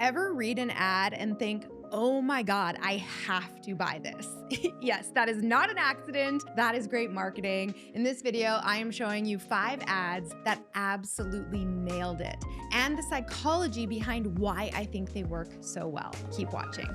Ever read an ad and think, oh my God, I have to buy this? Yes, that is not an accident. That is great marketing. In this video, I am showing you 5 ads that absolutely nailed it and the psychology behind why I think they work so well. Keep watching.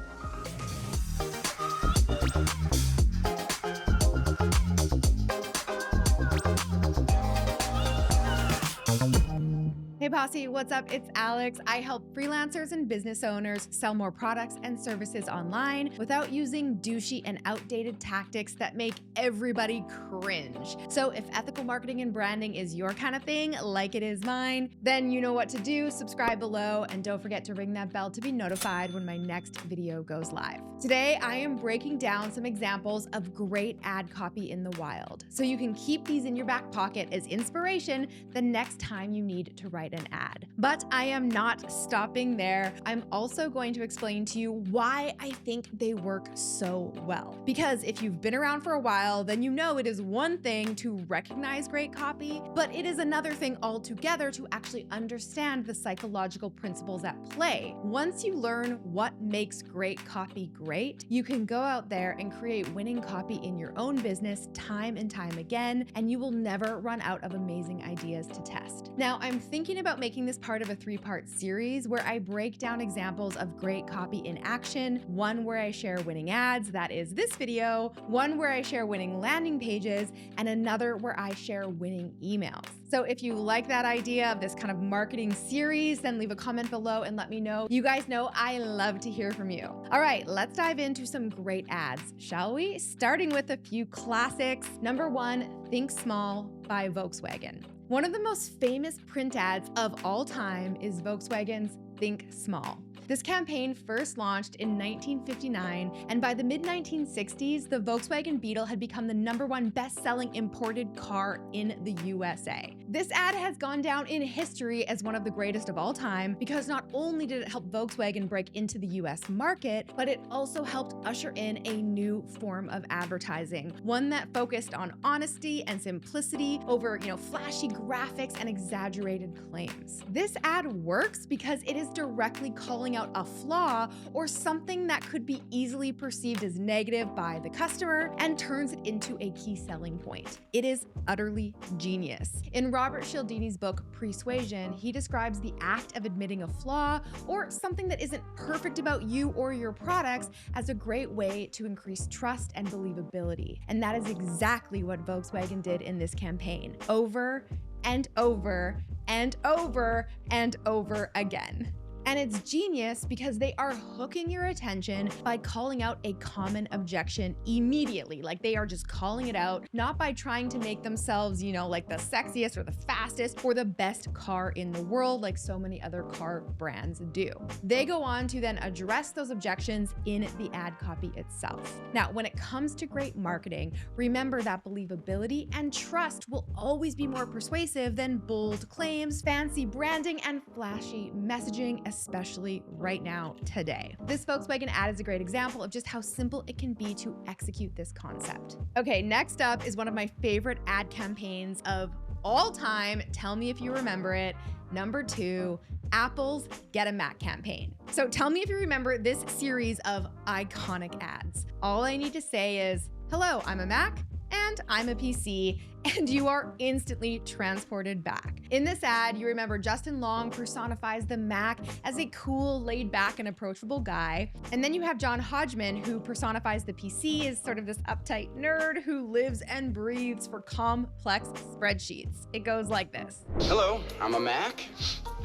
Hey Posse, what's up? It's Alex. I help freelancers and business owners sell more products and services online without using douchey and outdated tactics that make everybody cringe. So if ethical marketing and branding is your kind of thing, like it is mine, then you know what to do. Subscribe below and don't forget to ring that bell to be notified when my next video goes live. Today, I am breaking down some examples of great ad copy in the wild, so you can keep these in your back pocket as inspiration the next time you need to write an ad. But I am not stopping there. I'm also going to explain to you why I think they work so well. Because if you've been around for a while, then you know it is one thing to recognize great copy, but it is another thing altogether to actually understand the psychological principles at play. Once you learn what makes great copy great, you can go out there and create winning copy in your own business time and time again, and you will never run out of amazing ideas to test. Now, I'm thinking about making this part of a 3-part series where I break down examples of great copy in action, one where I share winning ads, that is this video, one where I share winning landing pages, and another where I share winning emails. So if you like that idea of this kind of marketing series, then leave a comment below and let me know. You guys know I love to hear from you. All right, let's dive into some great ads, shall we? Starting with a few classics. Number 1, Think Small by Volkswagen. One of the most famous print ads of all time is Volkswagen's Think Small. This campaign first launched in 1959, and by the mid-1960s, the Volkswagen Beetle had become the #1 best-selling imported car in the USA. This ad has gone down in history as one of the greatest of all time because not only did it help Volkswagen break into the US market, but it also helped usher in a new form of advertising, one that focused on honesty and simplicity over, flashy graphics and exaggerated claims. This ad works because it is directly calling out a flaw or something that could be easily perceived as negative by the customer and turns it into a key selling point. It is utterly genius. In Robert Cialdini's book, Persuasion, he describes the act of admitting a flaw or something that isn't perfect about you or your products as a great way to increase trust and believability. And that is exactly what Volkswagen did in this campaign, over and over and over and over again. And it's genius because they are hooking your attention by calling out a common objection immediately. Like they are just calling it out, not by trying to make themselves, like the sexiest or the fastest or the best car in the world, like so many other car brands do. They go on to then address those objections in the ad copy itself. Now, when it comes to great marketing, remember that believability and trust will always be more persuasive than bold claims, fancy branding, and flashy messaging, especially right now, today. This Volkswagen ad is a great example of just how simple it can be to execute this concept. Okay, next up is one of my favorite ad campaigns of all time. Tell me if you remember it. Number 2, Apple's Get a Mac campaign. So tell me if you remember this series of iconic ads. All I need to say is, hello, I'm a Mac, and I'm a PC, and you are instantly transported back. In this ad, you remember Justin Long personifies the Mac as a cool, laid-back, and approachable guy. And then you have John Hodgman, who personifies the PC as sort of this uptight nerd who lives and breathes for complex spreadsheets. It goes like this. Hello, I'm a Mac.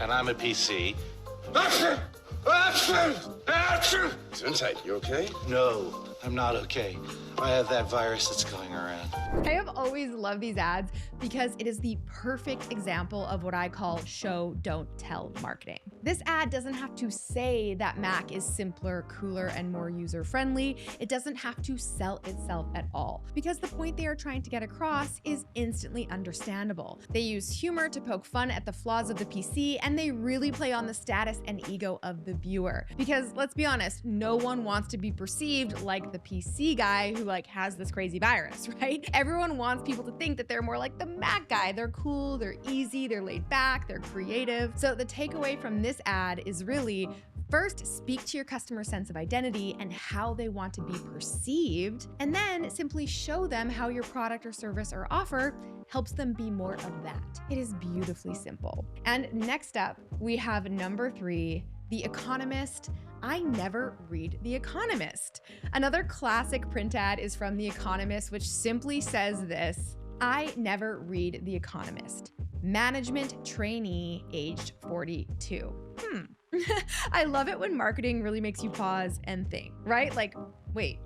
And I'm a PC. Inside, you okay? No, I'm not okay. I have that virus that's going around. I have always loved these ads because it is the perfect example of what I call show, don't tell marketing. This ad doesn't have to say that Mac is simpler, cooler, and more user-friendly. It doesn't have to sell itself at all because the point they are trying to get across is instantly understandable. They use humor to poke fun at the flaws of the PC, and they really play on the status and ego of the viewer. Because let's be honest, no one wants to be perceived like the PC guy who has this crazy virus, right? Everyone wants people to think that they're more like the Mac guy. They're cool, they're easy, they're laid back, they're creative. So the takeaway from this ad is really First, speak to your customer's sense of identity and how they want to be perceived, and then simply show them how your product or service or offer helps them be more of that. It is beautifully simple. And next up, we have number 3, The Economist. I never read The Economist. Another classic print ad is from The Economist, which simply says this: I never read The Economist. Management trainee aged 42. I love it when marketing really makes you pause and think, right? Like, wait,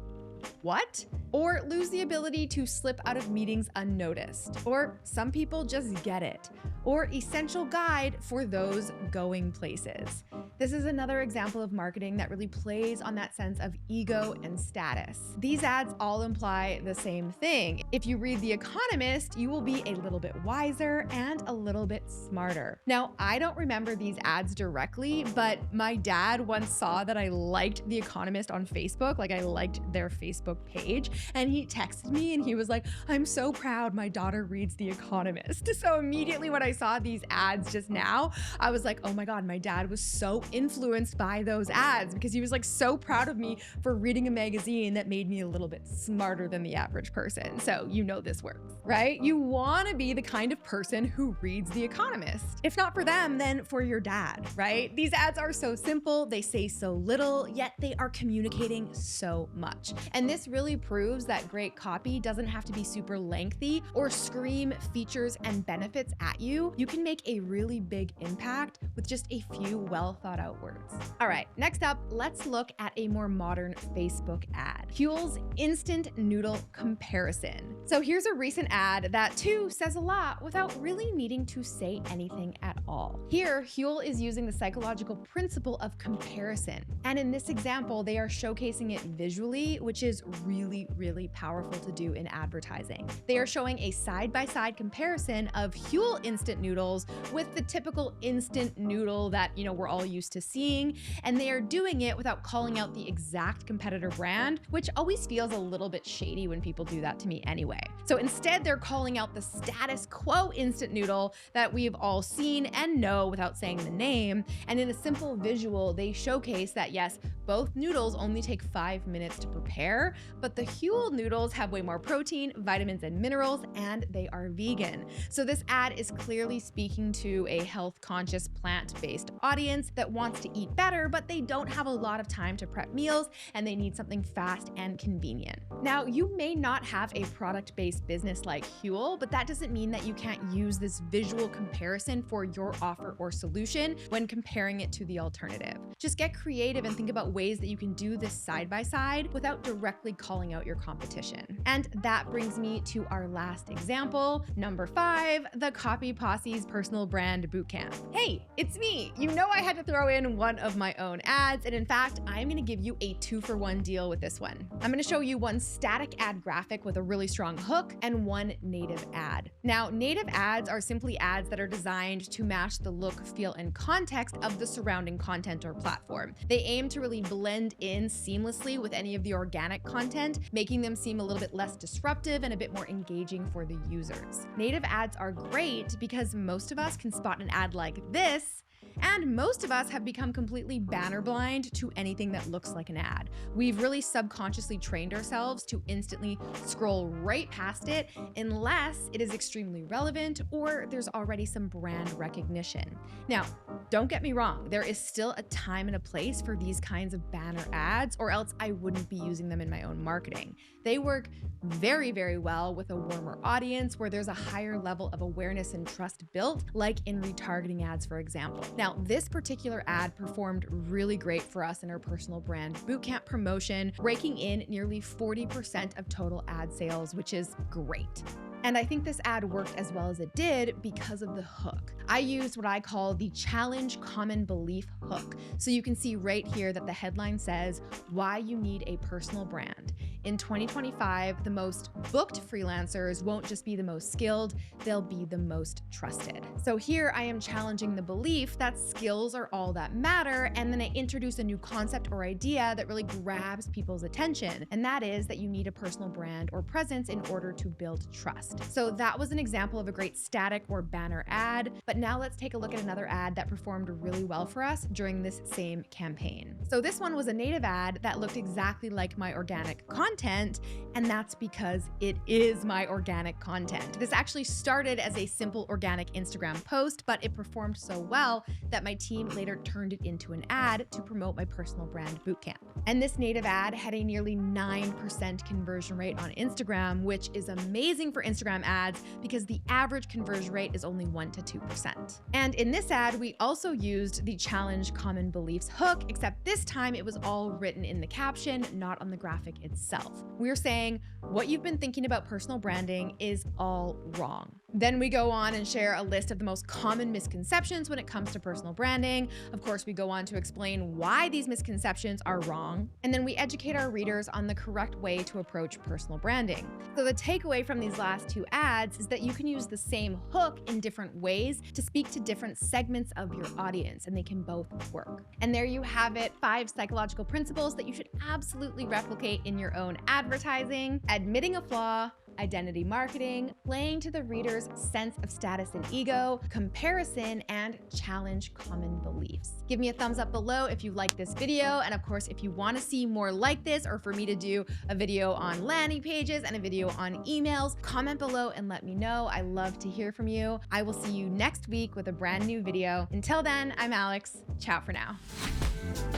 what? Or lose the ability to slip out of meetings unnoticed. Or some people just get it. Or essential guide for those going places. This is another example of marketing that really plays on that sense of ego and status. These ads all imply the same thing. If you read The Economist, you will be a little bit wiser and a little bit smarter. Now, I don't remember these ads directly, but my dad once saw that I liked The Economist on Facebook, like I liked their Facebook page, and he texted me and he was like, I'm so proud my daughter reads The Economist. So immediately when I saw these ads just now, I was like, oh my God, my dad was so influenced by those ads because he was like so proud of me for reading a magazine that made me a little bit smarter than the average person. So you know this works, right? You want to be the kind of person who reads The Economist. If not for them, then for your dad, right? These ads are so simple, they say so little, yet they are communicating so much. And this really proves that great copy doesn't have to be super lengthy or scream features and benefits at you. You can make a really big impact with just a few well thought out words. All right, next up, let's look at a more modern Facebook ad. Huel's instant noodle comparison. So here's a recent ad that too says a lot without really needing to say anything at all. Here, Huel is using the psychological principle of comparison. And in this example, they are showcasing it visually, which is really, really powerful to do in advertising. They are showing a side-by-side comparison of Huel instant noodles with the typical instant noodle that, we're all used to seeing. And they are doing it without calling out the exact competitor brand, which always feels a little bit shady when people do that to me anyway. So instead, they're calling out the status quo instant noodle that we've all seen and know without saying the name. And in a simple visual, they showcase that yes, both noodles only take 5 minutes to prepare, but the Huel noodles have way more protein, vitamins, and minerals, and they are vegan. So this ad is clearly speaking to a health-conscious, plant-based audience that wants to eat better, but they don't have a lot of time to prep meals, and they need something fast and convenient. Now, you may not have a product-based business like Huel, but that doesn't mean that you can't use this visual comparison for your offer or solution when comparing it to the alternative. Just get creative and think about ways that you can do this side by side without directly calling out your competition. And that brings me to our last example, number 5, the Copy Posse's personal brand bootcamp. Hey, it's me. You know I had to throw in one of my own ads, and in fact, I'm gonna give you a 2-for-1 deal with this one. I'm gonna show you one static ad graphic with a really strong hook and one native ad. Now, native ads are simply ads that are designed to match the look, feel, and context of the surrounding content or platform. They aim to really blend in seamlessly with any of the organic content, making them seem a little bit less disruptive and a bit more engaging for the users. Native ads are great because most of us can spot an ad like this, and most of us have become completely banner blind to anything that looks like an ad. We've really subconsciously trained ourselves to instantly scroll right past it unless it is extremely relevant or there's already some brand recognition. Now, don't get me wrong, there is still a time and a place for these kinds of banner ads, or else I wouldn't be using them in my own marketing. They work very, very well with a warmer audience where there's a higher level of awareness and trust built, like in retargeting ads, for example. Now, this particular ad performed really great for us in our personal brand bootcamp promotion, raking in nearly 40% of total ad sales, which is great. And I think this ad worked as well as it did because of the hook. I used what I call the challenge common belief hook. So you can see right here that the headline says why you need a personal brand. in 2025, the most booked freelancers won't just be the most skilled, they'll be the most trusted. So here I am challenging the belief that skills are all that matter, and then I introduce a new concept or idea that really grabs people's attention, and that is that you need a personal brand or presence in order to build trust. So that was an example of a great static or banner ad, but now let's take a look at another ad that performed really well for us during this same campaign. So this one was a native ad that looked exactly like my organic content, and that's because it is my organic content. This actually started as a simple organic Instagram post, but it performed so well that my team later turned it into an ad to promote my personal brand bootcamp. And this native ad had a nearly 9% conversion rate on Instagram, which is amazing for Instagram ads because the average conversion rate is only 1 to 2%. And in this ad, we also used the challenge common beliefs hook, except this time it was all written in the caption, not on the graphic itself. We're saying what you've been thinking about personal branding is all wrong. Then we go on and share a list of the most common misconceptions when it comes to personal branding. Of course, we go on to explain why these misconceptions are wrong. And then we educate our readers on the correct way to approach personal branding. So the takeaway from these last two ads is that you can use the same hook in different ways to speak to different segments of your audience, and they can both work. And there you have it, 5 psychological principles that you should absolutely replicate in your own advertising: admitting a flaw, identity marketing, playing to the reader's sense of status and ego, comparison, and challenge common beliefs. Give me a thumbs up below if you like this video. And of course, if you want to see more like this, or for me to do a video on landing pages and a video on emails, comment below and let me know. I love to hear from you. I will see you next week with a brand new video. Until then, I'm Alex. Ciao for now.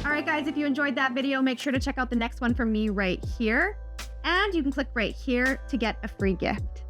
All right, guys, if you enjoyed that video, make sure to check out the next one from me right here. And you can click right here to get a free gift.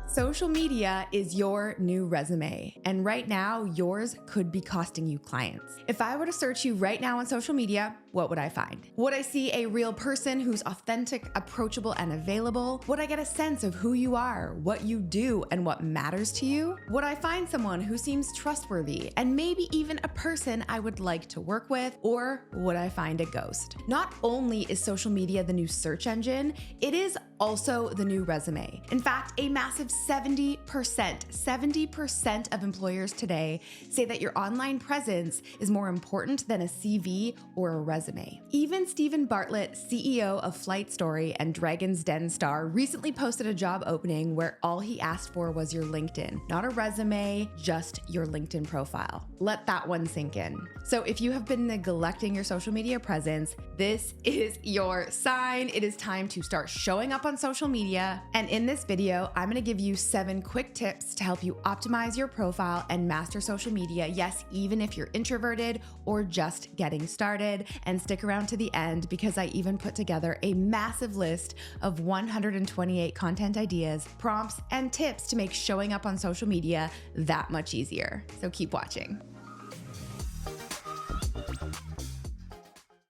Social media is your new resume, and right now yours could be costing you clients. If I were to search you right now on social media, what would I find? Would I see a real person who's authentic, approachable, and available? Would I get a sense of who you are, what you do, and what matters to you? Would I find someone who seems trustworthy and maybe even a person I would like to work with? Or would I find a ghost? Not only is social media the new search engine, it is also the new resume. In fact, a massive 70% of employers today say that your online presence is more important than a CV or a resume. Even Stephen Bartlett, CEO of Flight Story and Dragon's Den star, recently posted a job opening where all he asked for was your LinkedIn, not a resume, just your LinkedIn profile. Let that one sink in. So if you have been neglecting your social media presence, this is your sign. It is time to start showing up on social media. And in this video, I'm gonna give you 7 quick tips to help you optimize your profile and master social media. Yes, even if you're introverted or just getting started. And stick around to the end because I even put together a massive list of 128 content ideas, prompts, and tips to make showing up on social media that much easier. So keep watching.